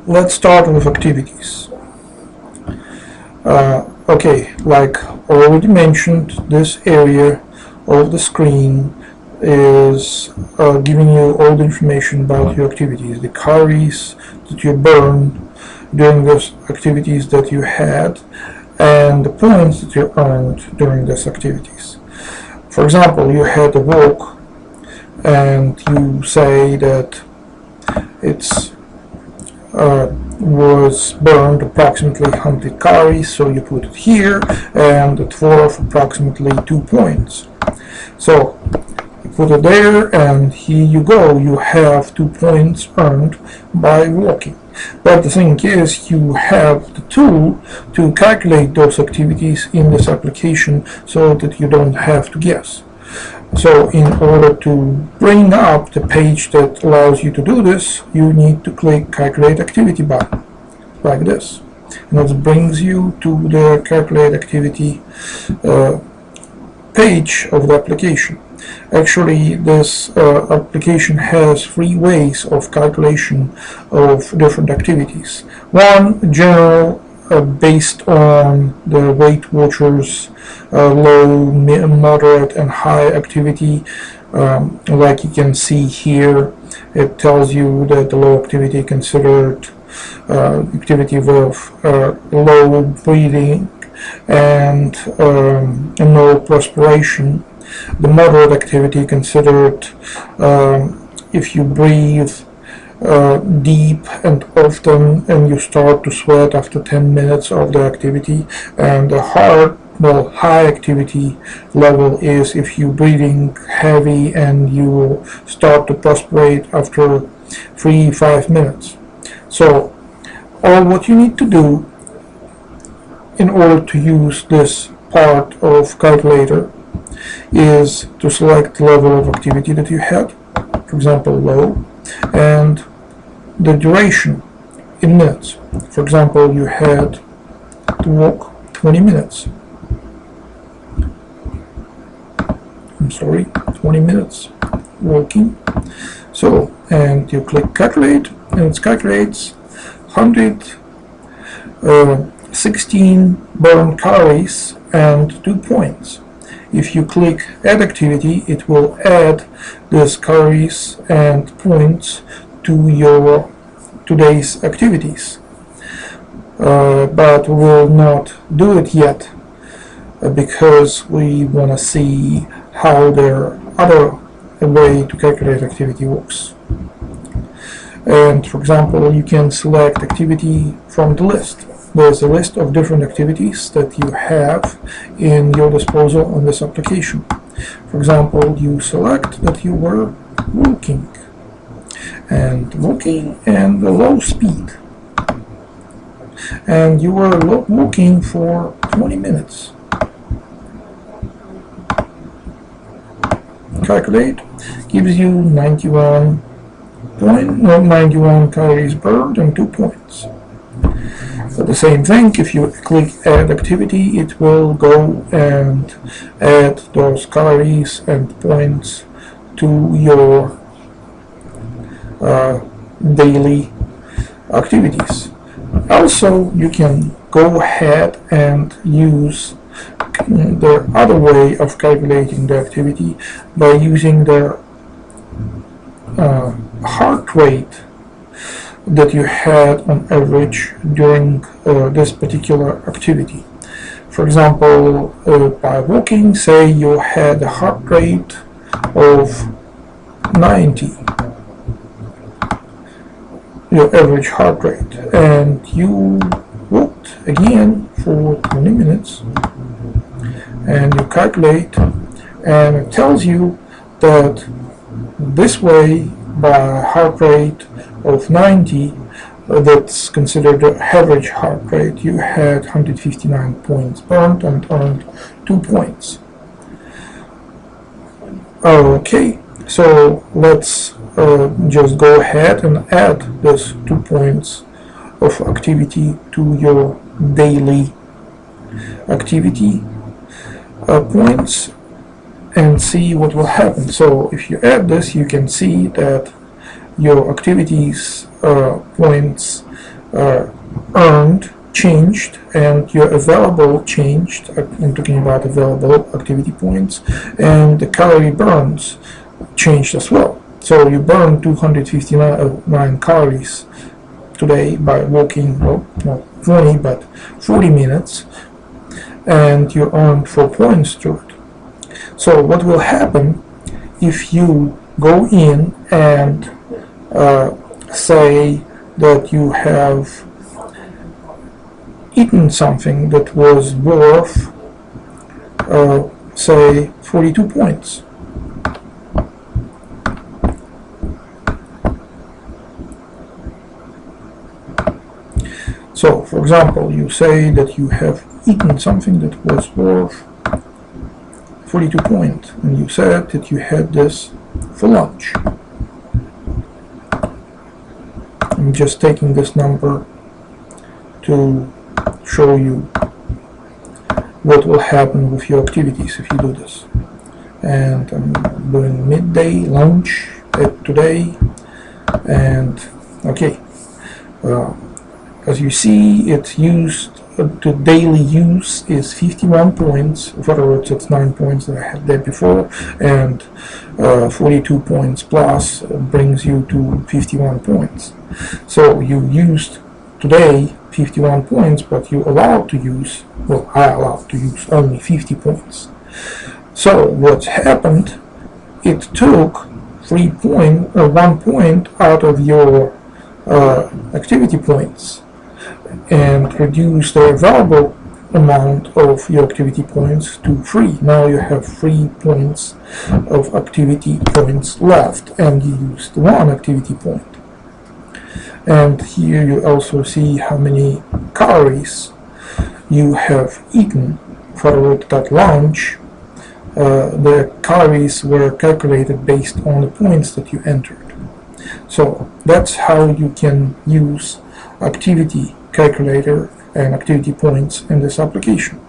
let's start with activities. Okay, like already mentioned, this area of the screen is giving you all the information about your activities, the calories that you burned during those activities that you had, and the points that you earned during those activities. For example, you had a walk and you say that it's was burned approximately 100 calories, so you put it here, and it's worth approximately 2 points. So you put it there, and here you go, you have 2 points earned by walking. But the thing is, you have the tool to calculate those activities in this application so that you don't have to guess. So in order to bring up the page that allows you to do this, you need to click Calculate Activity button, like this. And it brings you to the Calculate Activity page of the application. Actually, this application has 3 ways of calculation of different activities. One, general, based on the Weight Watchers low, moderate, and high activity. Like you can see here, it tells you that the low activity considered activity with low breathing and no perspiration. The moderate activity considered if you breathe deep and often and you start to sweat after 10 minutes of the activity, and the high activity level is if you're breathing heavy and you start to perspirate after 3-5 minutes. So all what you need to do in order to use this part of calculator is to select the level of activity that you had, for example low, and the duration in minutes. For example, you had to walk 20 minutes. 20 minutes walking. So, and you click calculate, and it calculates 116 burned calories and 2 points. If you click add activity, it will add these calories and points to your today's activities, but we will not do it yet because we want to see how the other way to calculate activity works. And for example, you can select activity from the list. There's a list of different activities that you have in your disposal on this application. For example, you select that you were walking and the low speed, and you were walking for 20 minutes. Calculate gives you 91 calories burned and 2 points. So the same thing, if you click add activity, it will go and add those calories and points to your daily activities. Also, you can go ahead and use the other way of calculating the activity by using the heart rate that you had on average during this particular activity. For example, by walking, say you had a heart rate of 90, your average heart rate, and you walked again for 20 minutes, and you calculate, and it tells you that this way, by heart rate of 90, that's considered the average heart rate, you had 159 points burned and earned 2 points. Okay, so let's just go ahead and add those 2 points of activity to your daily activity points and see what will happen. So if you add this, you can see that your activities points earned changed, and your available changed. I'm talking about available activity points, and the calorie burns changed as well. So you burn 259 calories today by walking, well, not 20 but 40 minutes, and you earned 4 points to it. So what will happen if you go in and say that you have eaten something that was worth, say, 42 points. So, for example, you say that you have eaten something that was worth 42 points, and you said that you had this for lunch. I'm just taking this number to show you what will happen with your activities if you do this. And I'm doing midday lunch at today, and okay, as you see, it's used, the daily use is 51 points. In other words, it's 9 points that I had there before, and 42 points plus brings you to 51 points. So you used today 51 points, but you allowed to use, well, I allowed to use only 50 points. So what happened, it took 1 point out of your activity points and reduced the available amount of your activity points to 3. Now you have 3 points of activity points left, and you used 1 activity point. And here you also see how many calories you have eaten for that lunch. The calories were calculated based on the points that you entered. So that's how you can use activity calculator and activity points in this application.